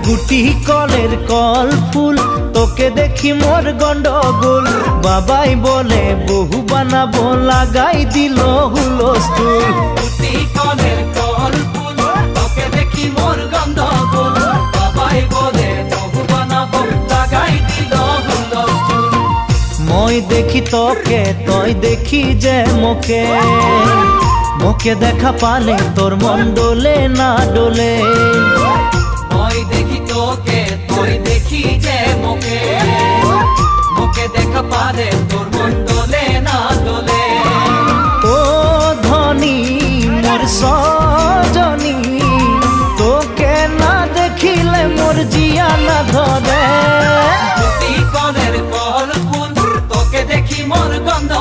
গুটি কলের কল ফুল তোকে দেখি মোর গন্ডগোল বাবাই বলে বহু বানাবো লাগাই দিল হুলস্থুল গুটি কলের কল ফুল তোকে দেখি মোর গন্ডগোল বাবাই বলে বহু বানাবো লাগাই দিল হুলস্থুল মই দেখি তোকে তই দেখি যে মোকে মোকে দেখা পালে তোর মন ডোলে না ডোলে মই দেখি তোকে তুই দেখি যে মোকে মোকে দেখা পালে তোর মন ডোলে না ডোলে ও ধনী মোর সজনী তোকে না দেখিলে মোর জিয়া না ধরে গুটি কলের কল ফুল তোকে দেখি মোর গন্ধ